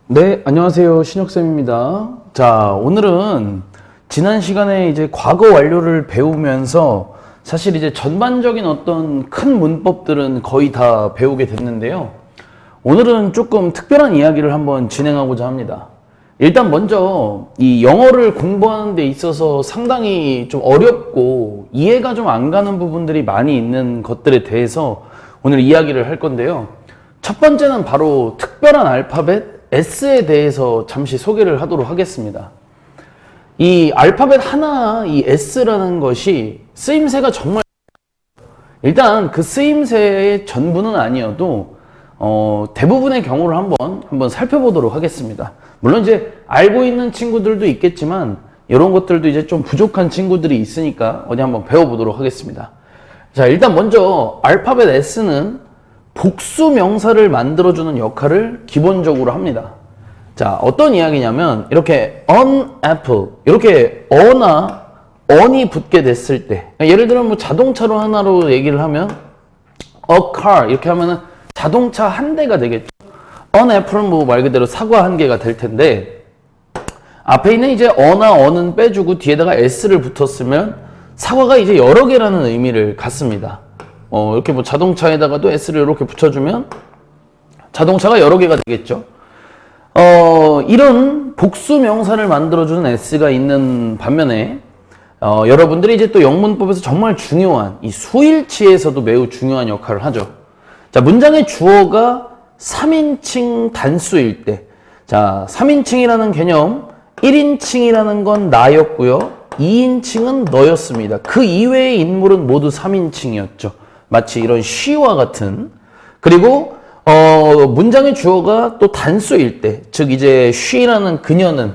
네, 안녕하세요. 신혁쌤입니다. 자, 오늘은 지난 시간에 이제 과거 완료를 배우면서 사실 이제 전반적인 어떤 큰 문법들은 거의 다 배우게 됐는데요. 오늘은 조금 특별한 이야기를 한번 진행하고자 합니다. 일단 먼저 이 영어를 공부하는 데 있어서 상당히 좀 어렵고 이해가 좀 안 가는 부분들이 많이 있는 것들에 대해서 오늘 이야기를 할 건데요. 첫 번째는 바로 특별한 알파벳 S에 대해서 잠시 소개를 하도록 하겠습니다. 이 알파벳 하나, 이 S라는 것이 쓰임새가 정말 일단 그 쓰임새의 전부는 아니어도 대부분의 경우를 한번 살펴보도록 하겠습니다. 물론 이제 알고 있는 친구들도 있겠지만 이런 것들도 이제 좀 부족한 친구들이 있으니까 어디 한번 배워보도록 하겠습니다. 자, 일단 먼저 알파벳 S는 복수 명사를 만들어주는 역할을 기본적으로 합니다. 자, 어떤 이야기냐면 이렇게 an apple 이렇게 어나 on이 붙게 됐을 때, 예를 들어 뭐 자동차로 하나로 얘기를 하면 a car 이렇게 하면은 자동차 한 대가 되겠죠. an apple은 뭐 말 그대로 사과 한 개가 될 텐데, 앞에 있는 이제 어나 on은 빼주고 뒤에다가 s를 붙었으면 사과가 이제 여러 개라는 의미를 갖습니다. 이렇게 뭐 자동차에다가도 S를 이렇게 붙여주면 자동차가 여러 개가 되겠죠. 이런 복수 명사를 만들어주는 S가 있는 반면에, 여러분들이 이제 또 영문법에서 정말 중요한 이 수일치에서도 매우 중요한 역할을 하죠. 자, 문장의 주어가 3인칭 단수일 때, 자, 3인칭이라는 개념, 1인칭이라는 건 나였고요. 2인칭은 너였습니다. 그 이외의 인물은 모두 3인칭이었죠. 마치 이런 she와 같은. 그리고 문장의 주어가 또 단수일 때, 즉 이제 she라는 그녀는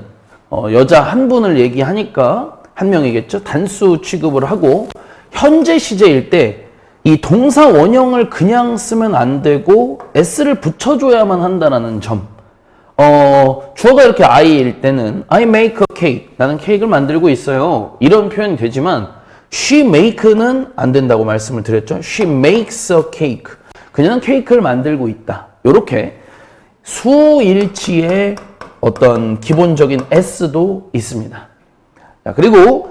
여자 한 분을 얘기하니까 한 명이겠죠. 단수 취급을 하고, 현재 시제일 때 이 동사 원형을 그냥 쓰면 안 되고 s를 붙여줘야만 한다는 점. 주어가 이렇게 I일 때는 I make a cake. 나는 케이크를 만들고 있어요. 이런 표현이 되지만 she make는 안 된다고 말씀을 드렸죠. She makes a cake. 그녀는 케이크를 만들고 있다. 이렇게 수일치의 어떤 기본적인 S도 있습니다. 자, 그리고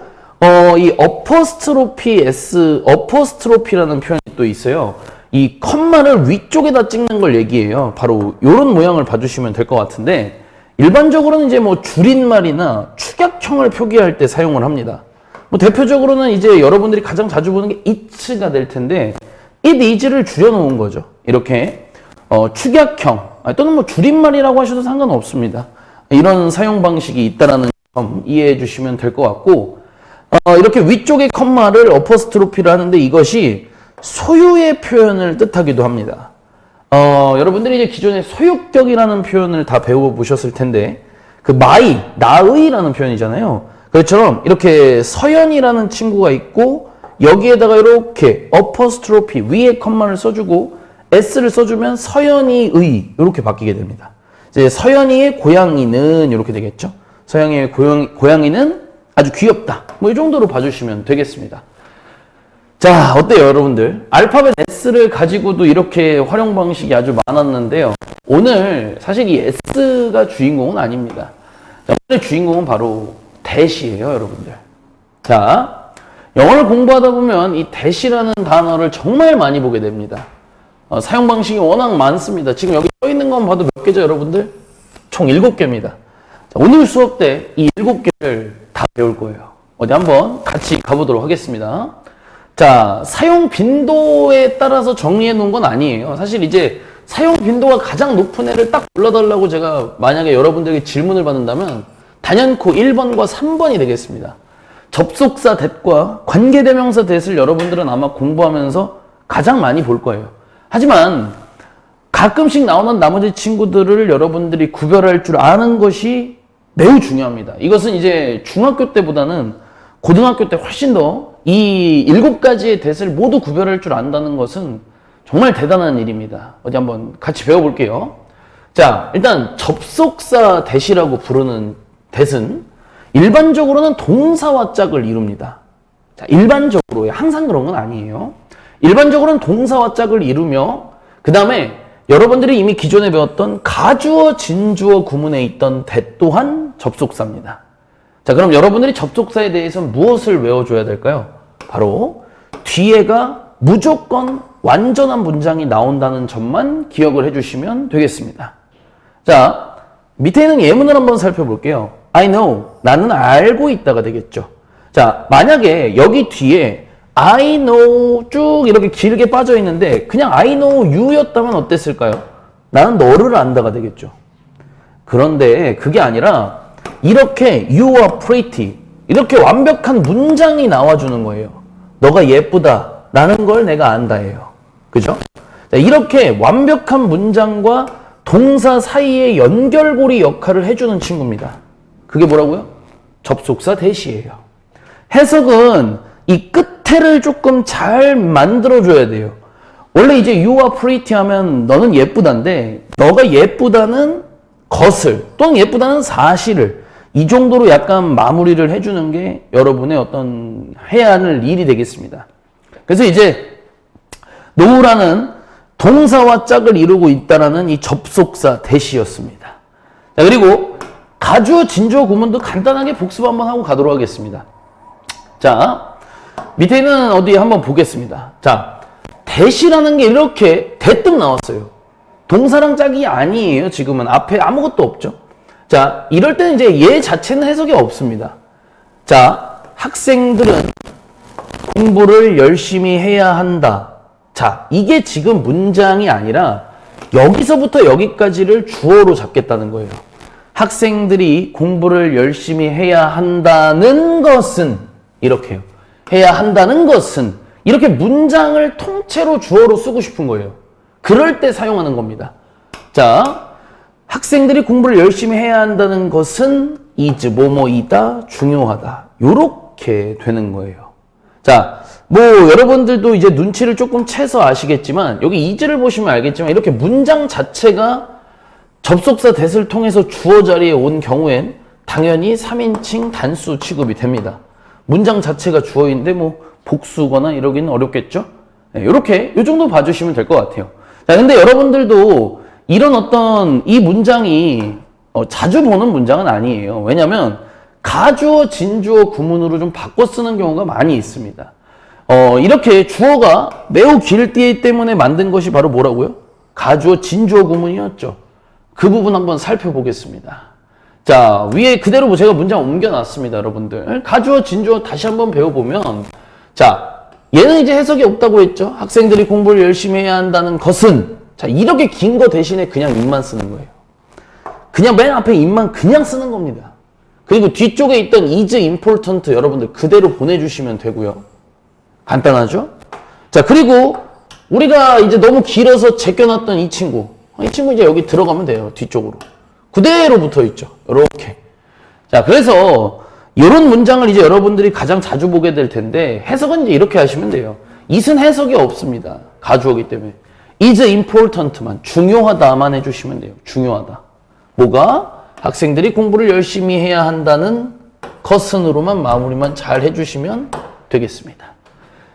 이 어퍼스트로피 S, 어퍼스트로피라는 표현이 또 있어요. 이 컴마를 위쪽에다 찍는 걸 얘기해요. 바로 이런 모양을 봐주시면 될 것 같은데, 일반적으로는 이제 뭐 줄임말이나 축약형을 표기할 때 사용을 합니다. 뭐 대표적으로는 이제 여러분들이 가장 자주 보는 게 it가 될 텐데, it is를 줄여놓은 거죠. 이렇게 축약형 또는 뭐 줄임말이라고 하셔도 상관없습니다. 이런 사용 방식이 있다라는 점 이해해 주시면 될 것 같고, 이렇게 위쪽에 컴마를 어퍼스트로피를 하는데 이것이 소유의 표현을 뜻하기도 합니다. 여러분들이 이제 기존에 소유격이라는 표현을 다 배워보셨을 텐데, 그 my, 나의라는 표현이잖아요. 그처럼 이렇게 서연이라는 친구가 있고, 여기에다가 이렇게 어퍼스트로피 위에 컴마를 써주고 s를 써주면 서연이의 이렇게 바뀌게 됩니다. 이제 서연이의 고양이는 이렇게 되겠죠. 서연이의 고양이는 아주 귀엽다. 뭐 이 정도로 봐주시면 되겠습니다. 자, 어때요, 여러분들? 알파벳 S를 가지고도 이렇게 활용 방식이 아주 많았는데요. 오늘 사실 이 S가 주인공은 아닙니다. 자, 오늘의 주인공은 바로 that이에요, 여러분들. 자, 영어를 공부하다 보면 이 that이라는 단어를 정말 많이 보게 됩니다. 사용 방식이 워낙 많습니다. 지금 여기 써 있는 건 봐도 몇 개죠, 여러분들? 총 7개입니다. 자, 오늘 수업 때 이 7개를 다 배울 거예요. 어디 한번 같이 가보도록 하겠습니다. 자, 사용 빈도에 따라서 정리해 놓은 건 아니에요. 사실 이제 사용 빈도가 가장 높은 애를 딱 골라달라고 제가 만약에 여러분들에게 질문을 받는다면 단연코 1번과 3번이 되겠습니다. 접속사 that과 관계대명사 that을 여러분들은 아마 공부하면서 가장 많이 볼 거예요. 하지만 가끔씩 나오는 나머지 친구들을 여러분들이 구별할 줄 아는 것이 매우 중요합니다. 이것은 이제 중학교 때보다는 고등학교 때 훨씬 더 이 7가지의 that을 모두 구별할 줄 안다는 것은 정말 대단한 일입니다. 어디 한번 같이 배워볼게요. 자, 일단 접속사 that이라고 부르는 that은 일반적으로는 동사와 짝을 이룹니다. 자, 일반적으로요. 항상 그런 건 아니에요. 일반적으로는 동사와 짝을 이루며 그 다음에 여러분들이 이미 기존에 배웠던 가주어, 진주어 구문에 있던 that 또한 접속사입니다. 자, 그럼 여러분들이 접속사에 대해서 무엇을 외워줘야 될까요? 바로 뒤에가 무조건 완전한 문장이 나온다는 점만 기억을 해주시면 되겠습니다. 자, 밑에 있는 예문을 한번 살펴볼게요. I know, 나는 알고 있다가 되겠죠. 자, 만약에 여기 뒤에 I know 쭉 이렇게 길게 빠져 있는데 그냥 I know you였다면 어땠을까요? 나는 너를 안다가 되겠죠. 그런데 그게 아니라 이렇게 you are pretty 이렇게 완벽한 문장이 나와주는 거예요. 너가 예쁘다 라는 걸 내가 안다예요. 그죠? 자, 이렇게 완벽한 문장과 동사 사이의 연결고리 역할을 해주는 친구입니다. 그게 뭐라고요? 접속사 대시예요. 해석은 이 끝에를 조금 잘 만들어줘야 돼요. 원래 이제 you are pretty 하면 너는 예쁘다인데 너가 예쁘다는 것을 또는 예쁘다는 사실을 이 정도로 약간 마무리를 해주는 게 여러분의 어떤 해야 하는 일이 되겠습니다. 그래서 이제 know라는 동사와 짝을 이루고 있다라는 이 접속사 대시였습니다. 자, 그리고 가주어, 진주어 구문도 간단하게 복습 한번 하고 가도록 하겠습니다. 자, 밑에는 어디 한번 보겠습니다. 자, 대시라는 게 이렇게 대뜸 나왔어요. 동사랑 짝이 아니에요. 지금은 앞에 아무것도 없죠. 자, 이럴 때는 이제 얘 자체는 해석이 없습니다. 자, 학생들은 공부를 열심히 해야 한다. 자, 이게 지금 문장이 아니라 여기서부터 여기까지를 주어로 잡겠다는 거예요. 학생들이 공부를 열심히 해야 한다는 것은 이렇게요. 해야 한다는 것은 이렇게 문장을 통째로 주어로 쓰고 싶은 거예요. 그럴 때 사용하는 겁니다. 자, 학생들이 공부를 열심히 해야 한다는 것은 is 뭐뭐이다, 중요하다. 요렇게 되는 거예요. 자, 뭐 여러분들도 이제 눈치를 조금 채서 아시겠지만 여기 is를 보시면 알겠지만 이렇게 문장 자체가 접속사 that을 통해서 주어 자리에 온 경우엔 당연히 3인칭 단수 취급이 됩니다. 문장 자체가 주어인데 뭐 복수거나 이러기는 어렵겠죠? 네, 이렇게 이 정도 봐주시면 될 것 같아요. 자, 근데 여러분들도 이런 어떤 이 문장이 자주 보는 문장은 아니에요. 왜냐면 가주어, 진주어 구문으로 좀 바꿔 쓰는 경우가 많이 있습니다. 이렇게 주어가 매우 길기 때문에 만든 것이 바로 뭐라고요? 가주어, 진주어 구문이었죠. 그 부분 한번 살펴보겠습니다. 자, 위에 그대로 뭐 제가 문장 옮겨놨습니다, 여러분들. 가주어, 진주어 다시 한번 배워보면, 자, 얘는 이제 해석이 없다고 했죠. 학생들이 공부를 열심히 해야 한다는 것은, 자, 이렇게 긴 거 대신에 그냥 입만 쓰는 거예요. 그냥 맨 앞에 입만 그냥 쓰는 겁니다. 그리고 뒤쪽에 있던 is important 여러분들 그대로 보내주시면 되고요. 간단하죠? 자, 그리고 우리가 이제 너무 길어서 제껴놨던 이 친구 이제 여기 들어가면 돼요. 뒤쪽으로. 그대로 붙어 있죠. 이렇게. 자, 그래서 이런 문장을 이제 여러분들이 가장 자주 보게 될 텐데 해석은 이제 이렇게 하시면 돼요. it은 해석이 없습니다. 가주어기 때문에. is important만, 중요하다만 해주시면 돼요. 중요하다. 뭐가? 학생들이 공부를 열심히 해야 한다는 것은으로만 마무리만 잘 해주시면 되겠습니다.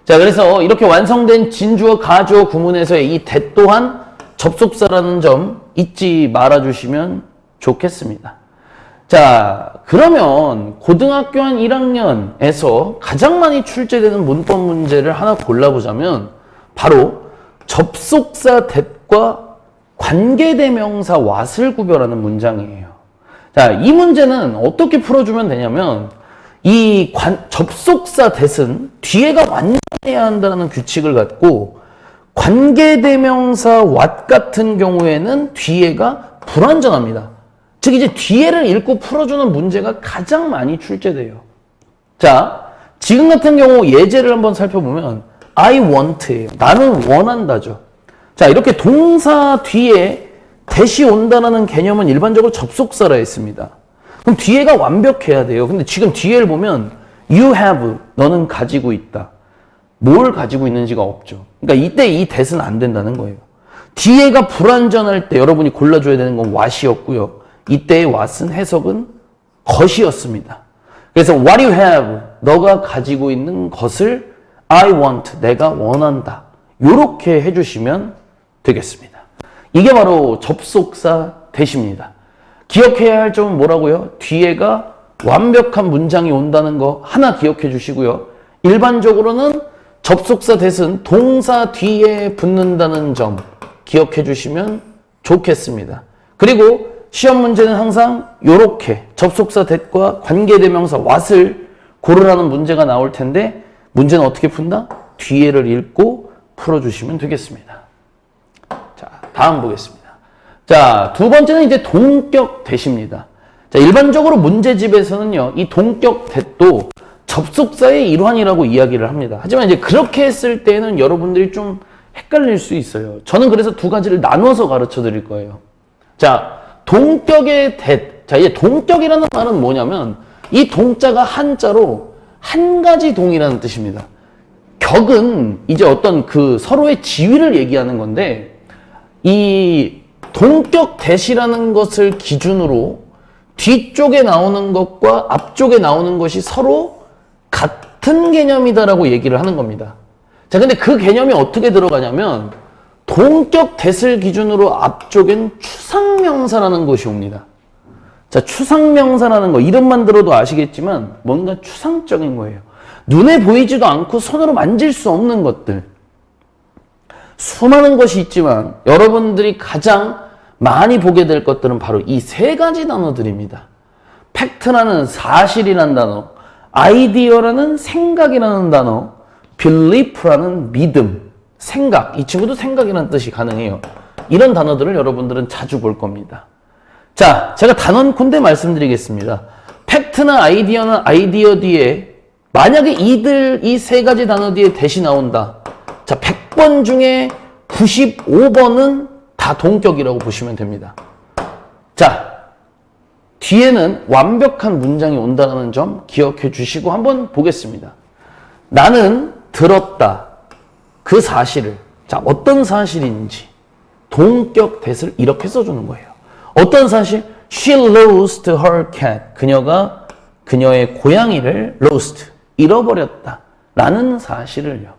자, 그래서 이렇게 완성된 진주어, 가주어 구문에서의 이 that 또한 접속사라는 점 잊지 말아주시면 좋겠습니다. 자, 그러면 고등학교 한 1학년에서 가장 많이 출제되는 문법 문제를 하나 골라보자면 바로 접속사 that과 관계대명사 what을 구별하는 문장이에요. 자, 이 문제는 어떻게 풀어주면 되냐면 이 접속사 that은 뒤에가 완전해야 한다는 규칙을 갖고 관계대명사 what 같은 경우에는 뒤에가 불완전합니다. 즉 이제 뒤에를 읽고 풀어주는 문제가 가장 많이 출제돼요. 자, 지금 같은 경우 예제를 한번 살펴보면 I want예요. 나는 원한다죠. 자, 이렇게 동사 뒤에 that이 온다는 개념은 일반적으로 접속사라 했습니다. 그럼 뒤에가 완벽해야 돼요. 근데 지금 뒤에를 보면 you have, 너는 가지고 있다. 뭘 가지고 있는지가 없죠. 그러니까 이때 이 that은 안 된다는 거예요. 뒤에가 불완전할 때 여러분이 골라줘야 되는 건 what이었고요. 이때의 what은 해석은 것이었습니다. 그래서 what you have, 너가 가지고 있는 것을 I want, 내가 원한다. 요렇게 해주시면 되겠습니다. 이게 바로 접속사 대시입니다. 기억해야 할 점은 뭐라고요? 뒤에가 완벽한 문장이 온다는 거 하나 기억해 주시고요. 일반적으로는 접속사 대신 동사 뒤에 붙는다는 점 기억해 주시면 좋겠습니다. 그리고 시험 문제는 항상 이렇게 접속사 that과 관계대명사 what을 고르라는 문제가 나올 텐데 문제는 어떻게 푼다? 뒤에를 읽고 풀어주시면 되겠습니다. 자, 다음 보겠습니다. 자, 두 번째는 이제 동격 that입니다. 자, 일반적으로 문제집에서는요, 이 동격 that도 접속사의 일환이라고 이야기를 합니다. 하지만 이제 그렇게 했을 때는 여러분들이 좀 헷갈릴 수 있어요. 저는 그래서 두 가지를 나눠서 가르쳐 드릴 거예요. 자, 동격의 that. 자, 이제 동격이라는 말은 뭐냐면 이 동자가 한자로 한 가지 동이라는 뜻입니다. 격은 이제 어떤 그 서로의 지위를 얘기하는 건데 이 동격 that이라는 것을 기준으로 뒤쪽에 나오는 것과 앞쪽에 나오는 것이 서로 같은 개념이다라고 얘기를 하는 겁니다. 자, 근데 그 개념이 어떻게 들어가냐면 동격 that을 기준으로 앞쪽엔 추상명사라는 것이 옵니다. 자, 추상명사라는 거 이름만 들어도 아시겠지만 뭔가 추상적인 거예요. 눈에 보이지도 않고 손으로 만질 수 없는 것들. 수많은 것이 있지만 여러분들이 가장 많이 보게 될 것들은 바로 이 세 가지 단어들입니다. 팩트라는 사실이라는 단어, 아이디어라는 생각이라는 단어, belief라는 믿음, 생각. 이 친구도 생각이라는 뜻이 가능해요. 이런 단어들을 여러분들은 자주 볼 겁니다. 자, 제가 단언컨대 말씀드리겠습니다. 팩트나 아이디어는 아이디어 뒤에 만약에 이 세 가지 단어 뒤에 that이 나온다. 자, 100번 중에 95번은 다 동격이라고 보시면 됩니다. 자, 뒤에는 완벽한 문장이 온다는 점 기억해 주시고 한번 보겠습니다. 나는 들었다. 그 사실을. 자, 어떤 사실인지 동격 that을 이렇게 써주는 거예요. 어떤 사실? She lost her cat. 그녀가 그녀의 고양이를 lost. 잃어버렸다. 라는 사실을요.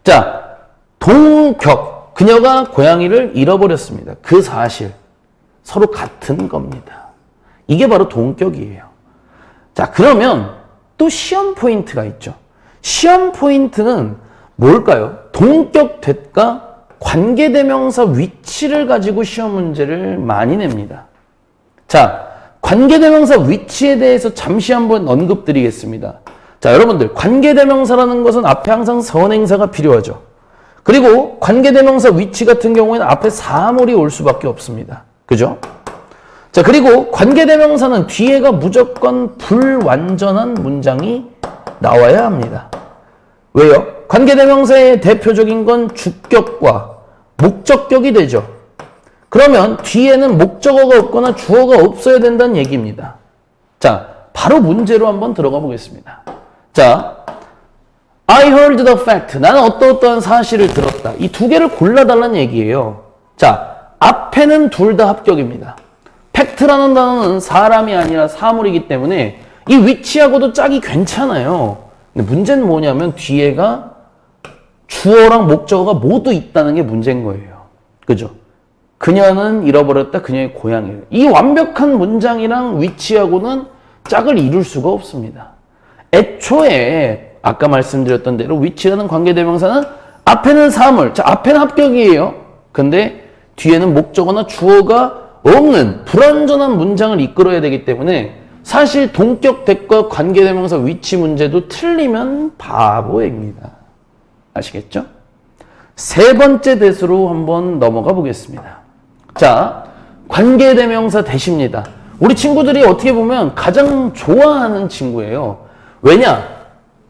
자, 동격. 그녀가 고양이를 잃어버렸습니다. 그 사실. 서로 같은 겁니다. 이게 바로 동격이에요. 자, 그러면 또 시험 포인트가 있죠. 시험 포인트는 뭘까요? 동격 that과 관계대명사 위치를 가지고 시험 문제를 많이 냅니다. 자, 관계대명사 위치에 대해서 잠시 한번 언급드리겠습니다. 자, 여러분들 관계대명사라는 것은 앞에 항상 선행사가 필요하죠. 그리고 관계대명사 위치 같은 경우에는 앞에 사물이 올 수밖에 없습니다. 그죠? 자, 그리고 관계대명사는 뒤에가 무조건 불완전한 문장이 나와야 합니다. 왜요? 관계대명사의 대표적인 건 주격과 목적격이 되죠. 그러면 뒤에는 목적어가 없거나 주어가 없어야 된다는 얘기입니다. 자, 바로 문제로 한번 들어가 보겠습니다. 자, I heard the fact. 나는 어떠어떠한 사실을 들었다. 이 두 개를 골라달라는 얘기예요. 자, 앞에는 둘 다 합격입니다. 팩트라는 단어는 사람이 아니라 사물이기 때문에 이 위치하고도 짝이 괜찮아요. 근데 문제는 뭐냐면 뒤에가 주어랑 목적어가 모두 있다는 게 문제인 거예요. 그죠? 그녀는 잃어버렸다. 그녀의 고양이를. 이 완벽한 문장이랑 위치하고는 짝을 이룰 수가 없습니다. 애초에 아까 말씀드렸던 대로 위치라는 관계대명사는 앞에는 사물, 자, 앞에는 합격이에요. 근데 뒤에는 목적어나 주어가 없는 불완전한 문장을 이끌어야 되기 때문에 사실 동격 that과 관계대명사 위치 문제도 틀리면 바보입니다. 아시겠죠? 세 번째 that으로 한번 넘어가 보겠습니다. 자, 관계대명사 that입니다. 우리 친구들이 어떻게 보면 가장 좋아하는 친구예요. 왜냐?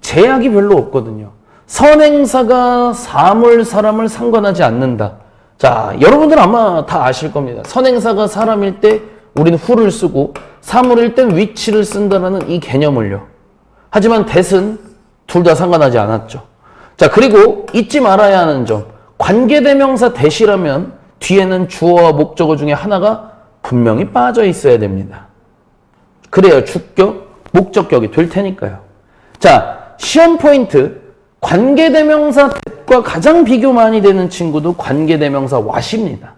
제약이 별로 없거든요. 선행사가 사물, 사람을 상관하지 않는다. 자, 여러분들 아마 다 아실 겁니다. 선행사가 사람일 때 우리는 who를 쓰고 사물일 땐 which를 쓴다라는 이 개념을요. 하지만 that은 둘 다 상관하지 않았죠. 자, 그리고 잊지 말아야 하는 점. 관계대명사 that이라면 뒤에는 주어와 목적어 중에 하나가 분명히 빠져 있어야 됩니다. 그래야 주격, 목적격이 될 테니까요. 자, 시험 포인트. 관계대명사 that과 가장 비교 많이 되는 친구도 관계대명사 what입니다.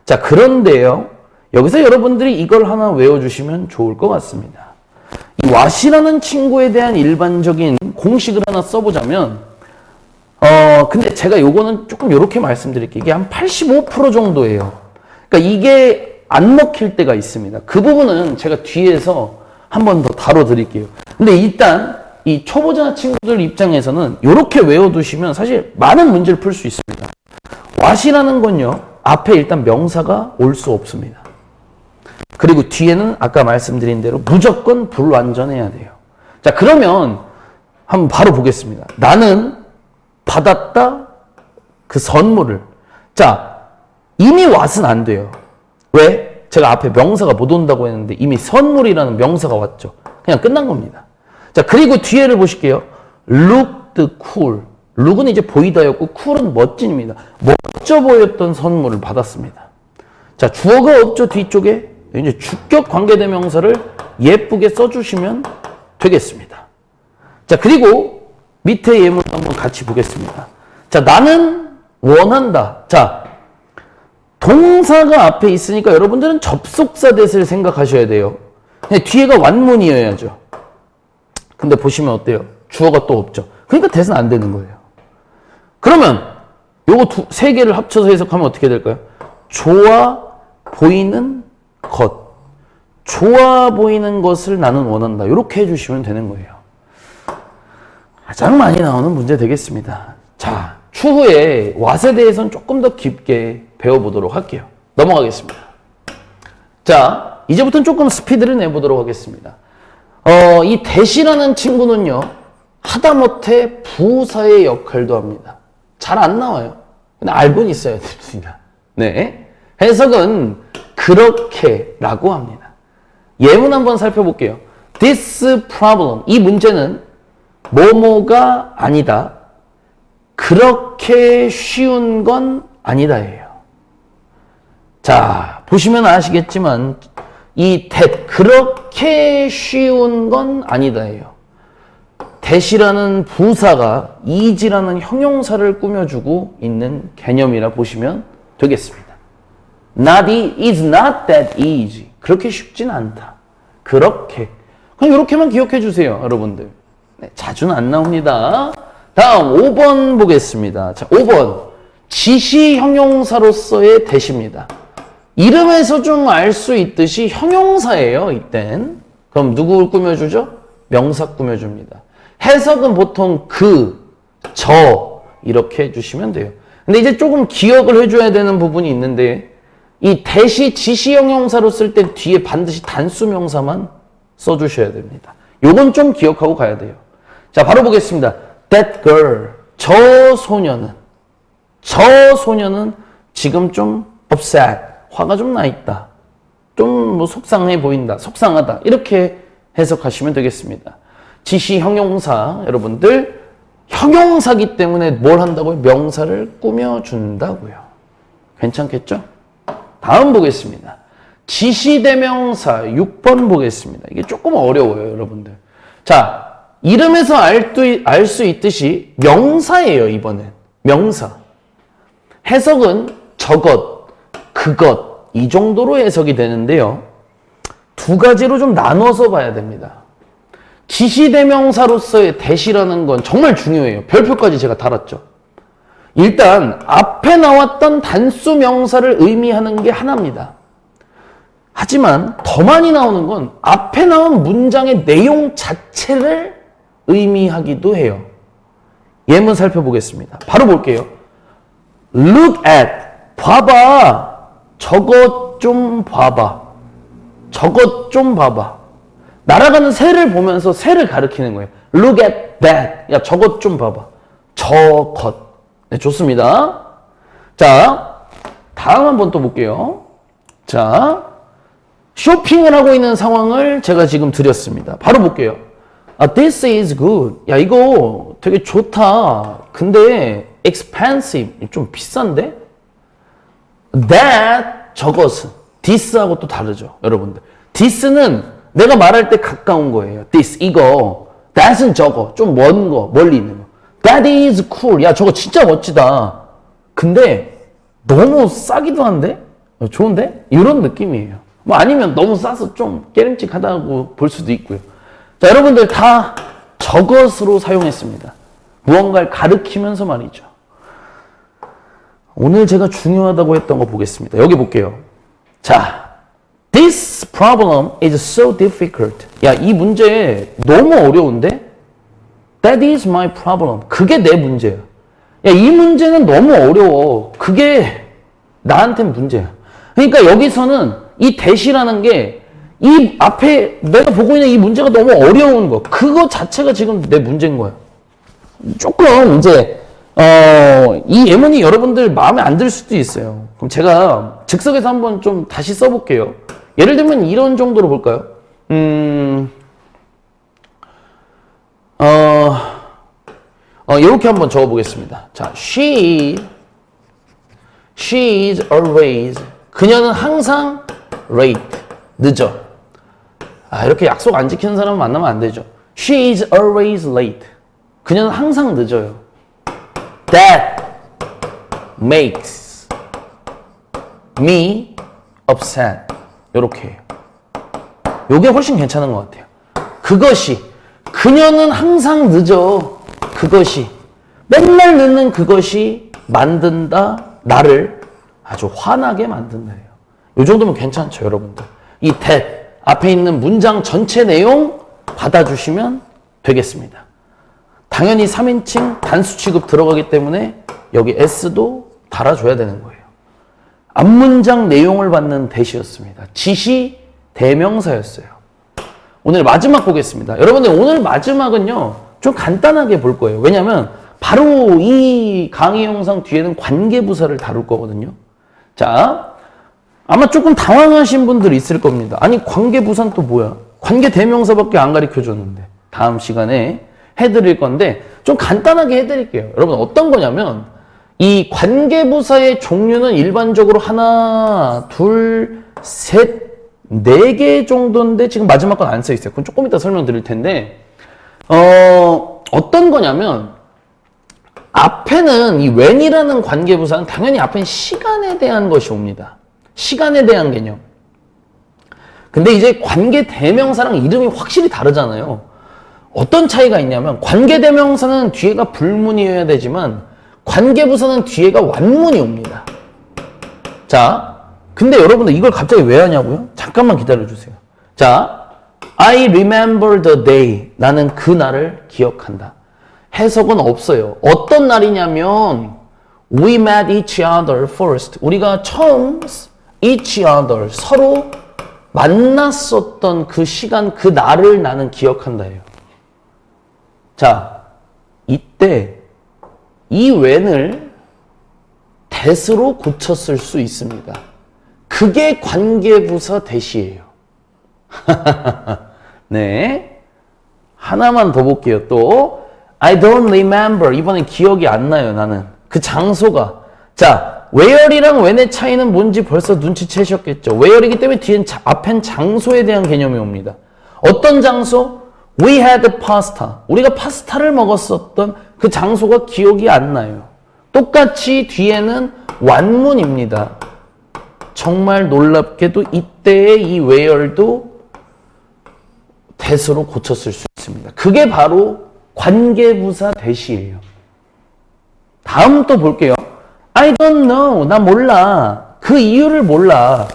자, 그런데요. 여기서 여러분들이 이걸 하나 외워주시면 좋을 것 같습니다. 이 what이라는 친구에 대한 일반적인 공식을 하나 써보자면, 근데 제가 요거는 조금 요렇게 말씀드릴게요. 이게 한 85% 정도예요. 그러니까 이게 안 먹힐 때가 있습니다. 그 부분은 제가 뒤에서 한 번 더 다뤄드릴게요. 근데 일단 이 초보자 친구들 입장에서는 요렇게 외워두시면 사실 많은 문제를 풀 수 있습니다. what이라는 건요, 앞에 일단 명사가 올 수 없습니다. 그리고 뒤에는 아까 말씀드린 대로 무조건 불완전해야 돼요. 자, 그러면 한번 바로 보겠습니다. 나는 받았다 그 선물을. 자, 이미 what은 안 돼요. 왜? 제가 앞에 명사가 못 온다고 했는데 이미 선물이라는 명사가 왔죠. 그냥 끝난 겁니다. 자, 그리고 뒤에를 보실게요. looked cool. look은 이제 보이다였고 cool은 멋진입니다. 멋져 보였던 선물을 받았습니다. 자, 주어가 없죠, 뒤쪽에. 이제 주격 관계대명사를 예쁘게 써주시면 되겠습니다. 자, 그리고 밑에 예문 한번 같이 보겠습니다. 자, 나는 원한다. 자, 동사가 앞에 있으니까 여러분들은 접속사 대세를 생각하셔야 돼요. 그냥 뒤에가 완문이어야죠. 근데 보시면 어때요? 주어가 또 없죠. 그러니까 대세는 안 되는 거예요. 그러면 요거 세 개를 합쳐서 해석하면 어떻게 될까요? 좋아 보이는 것. 좋아 보이는 것을 나는 원한다. 이렇게 해주시면 되는 거예요. 가장 많이 나오는 문제 되겠습니다. 자, 추후에 what에 대해서는 조금 더 깊게 배워보도록 할게요. 넘어가겠습니다. 자, 이제부터는 조금 스피드를 내보도록 하겠습니다. 이 that이라는 친구는요, 하다못해 부사의 역할도 합니다. 잘 안 나와요. 근데 알고는 있어야 됩니다. 네. 해석은 그렇게라고 합니다. 예문 한번 살펴볼게요. This problem, 이 문제는 뭐뭐가 아니다. 그렇게 쉬운 건 아니다예요. 자, 보시면 아시겠지만 이 that, 그렇게 쉬운 건 아니다예요. that이라는 부사가 easy라는 형용사를 꾸며주고 있는 개념이라 보시면 되겠습니다. is not that easy. 그렇게 쉽진 않다. 그렇게. 그냥 이렇게만 기억해 주세요, 여러분들. 네, 자주는 안 나옵니다. 다음 5번 보겠습니다. 자, 5번. 지시 형용사로서의 that입니다. 이름에서 좀 알 수 있듯이 형용사예요, 이땐. 그럼 누구를 꾸며주죠? 명사 꾸며줍니다. 해석은 보통 그, 저 이렇게 해주시면 돼요. 근데 이제 조금 기억을 해줘야 되는 부분이 있는데 이 that이 지시 형용사로 쓸 때 뒤에 반드시 단수 명사만 써주셔야 됩니다. 요건 좀 기억하고 가야 돼요. 자, 바로 보겠습니다. That girl, 저 소녀는 지금 좀 upset, 화가 좀 나 있다. 좀 뭐 속상해 보인다, 속상하다. 이렇게 해석하시면 되겠습니다. 지시 형용사, 여러분들 형용사기 때문에 뭘 한다고요? 명사를 꾸며준다고요. 괜찮겠죠? 다음 보겠습니다. 지시대명사 6번 보겠습니다. 이게 조금 어려워요, 여러분들. 자, 이름에서 알 수 있듯이 명사예요, 이번엔. 명사. 해석은 저것, 그것, 이 정도로 해석이 되는데요. 두 가지로 좀 나눠서 봐야 됩니다. 지시대명사로서의 that이라는 건 정말 중요해요. 별표까지 제가 달았죠. 일단 앞에 나왔던 단수 명사를 의미하는 게 하나입니다. 하지만 더 많이 나오는 건 앞에 나온 문장의 내용 자체를 의미하기도 해요. 예문 살펴보겠습니다. 바로 볼게요. Look at, 봐봐. 저것 좀 봐봐. 저것 좀 봐봐. 날아가는 새를 보면서 새를 가리키는 거예요. Look at that. 야, 저것 좀 봐봐. 저것. 네, 좋습니다. 자, 다음 한번 또 볼게요. 자, 쇼핑을 하고 있는 상황을 제가 지금 드렸습니다. 바로 볼게요. This is good. 야, 이거 되게 좋다. 근데 expensive. 좀 비싼데? That, 저것은. this하고 또 다르죠, 여러분들. this는 내가 말할 때 가까운 거예요. this, 이거. that은 저거. 좀 먼 거, 멀리 있는 거. That is cool. 야, 저거 진짜 멋지다. 근데 너무 싸기도 한데? 좋은데? 이런 느낌이에요. 뭐 아니면 너무 싸서 좀 깨름직하다고 볼 수도 있고요. 자, 여러분들 다 저것으로 사용했습니다. 무언가를 가르치면서 말이죠. 오늘 제가 중요하다고 했던 거 보겠습니다. 여기 볼게요. 자, this problem is so difficult. 야, 이 문제 너무 어려운데? That is my problem. 그게 내 문제야. 야, 이 문제는 너무 어려워. 그게 나한텐 문제야. 그러니까 여기서는 이 that이라는 게 이 앞에 내가 보고 있는 이 문제가 너무 어려운 거. 그거 자체가 지금 내 문제인 거야. 조금 이제 이 예문이 여러분들 마음에 안 들 수도 있어요. 그럼 제가 즉석에서 한번 좀 다시 써볼게요. 예를 들면 이런 정도로 볼까요? 이렇게 한번 적어보겠습니다. 자, she is always. 그녀는 항상 late. 늦어. 이렇게 약속 안 지키는 사람은 만나면 안 되죠. She is always late. 그녀는 항상 늦어요. That makes me upset. 요렇게 해요. 요게 훨씬 괜찮은 것 같아요. 그것이, 그녀는 항상 늦어. 그것이, 맨날 늦는 그것이 만든다, 나를 아주 화나게 만든다예요. 요 정도면 괜찮죠, 여러분들. 이 that 앞에 있는 문장 전체 내용 받아주시면 되겠습니다. 당연히 3인칭 단수 취급 들어가기 때문에 여기 s도 달아줘야 되는 거예요. 앞문장 내용을 받는 대시였습니다. 지시 대명사였어요. 오늘 마지막 보겠습니다. 여러분들 오늘 마지막은요, 좀 간단하게 볼 거예요. 왜냐면 바로 이 강의 영상 뒤에는 관계부사를 다룰 거거든요. 자, 아마 조금 당황하신 분들이 있을 겁니다. 아니, 관계부사는 또 뭐야? 관계대명사밖에 안 가르쳐줬는데. 다음 시간에 해드릴 건데 좀 간단하게 해드릴게요. 여러분 어떤 거냐면 이 관계부사의 종류는 일반적으로 하나, 둘, 셋, 네 개 정도인데 지금 마지막 건 안 써 있어요. 그건 조금 이따 설명드릴 텐데 어떤 거냐면 앞에는 이 when이라는 관계부사는 당연히 앞에는 시간에 대한 것이 옵니다. 시간에 대한 개념. 근데 이제 관계대명사랑 이름이 확실히 다르잖아요. 어떤 차이가 있냐면 관계대명사는 뒤에가 불문이어야 되지만 관계부사는 뒤에가 완문이 옵니다. 자, 근데 여러분들 이걸 갑자기 왜 하냐고요? 잠깐만 기다려주세요. 자, I remember the day. 나는 그 날을 기억한다. 해석은 없어요. 어떤 날이냐면 We met each other first. 우리가 처음 each other, 서로 만났었던 그 시간, 그 날을 나는 기억한다예요. 자, 이때 이 when을 that으로 고쳤을 수 있습니다. 그게 관계부사 that이에요. 네. 하나만 더 볼게요. 또 I don't remember. 이번엔 기억이 안 나요, 나는. 그 장소가. 자, where이랑 when의 차이는 뭔지 벌써 눈치채셨겠죠. where이기 때문에 뒤엔 앞엔 장소에 대한 개념이 옵니다. 어떤 장소? We had pasta. 우리가 파스타를 먹었었던 그 장소가 기억이 안 나요. 똑같이 뒤에는 완문입니다. 정말 놀랍게도 이때의 이 where도 that으로 고쳤을 수 있습니다. 그게 바로 관계부사 that이에요. 다음 또 볼게요. I don't know. 나 몰라. 그 이유를 몰라.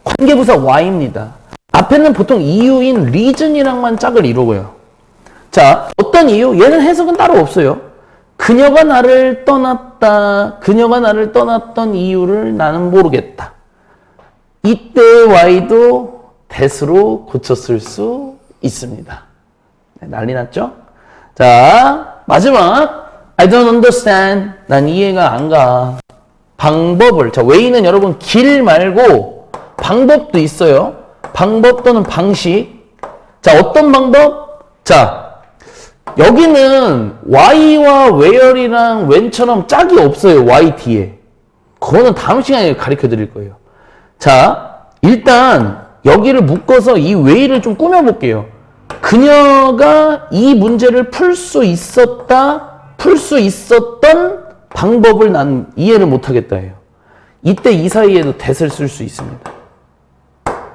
관계부사 why입니다. 앞에는 보통 이유인 reason이랑만 짝을 이루고요. 자, 어떤 이유? 얘는 해석은 따로 없어요. 그녀가 나를 떠났다. 그녀가 나를 떠났던 이유를 나는 모르겠다. 이때 why도 that으로 고쳤을 수 있습니다. 네, 난리 났죠? 자, 마지막. I don't understand. 난 이해가 안 가. 방법을. 자, way는 여러분 길 말고 방법도 있어요. 방법 또는 방식. 자, 어떤 방법? 자, 여기는 why와 where이랑 when처럼 짝이 없어요. why 뒤에. 그거는 다음 시간에 가르쳐 드릴 거예요. 자, 일단 여기를 묶어서 이 way를 좀 꾸며볼게요. 그녀가 이 문제를 풀 수 있었던 방법을 난 이해를 못하겠다 해요. 이때 이 사이에도 that을 쓸 수 있습니다.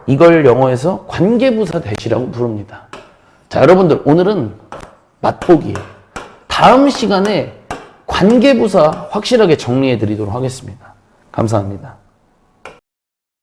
이걸 영어에서 관계부사 that이라고 부릅니다. 자, 여러분들 오늘은 맛보기예요. 다음 시간에 관계부사 확실하게 정리해 드리도록 하겠습니다. 감사합니다.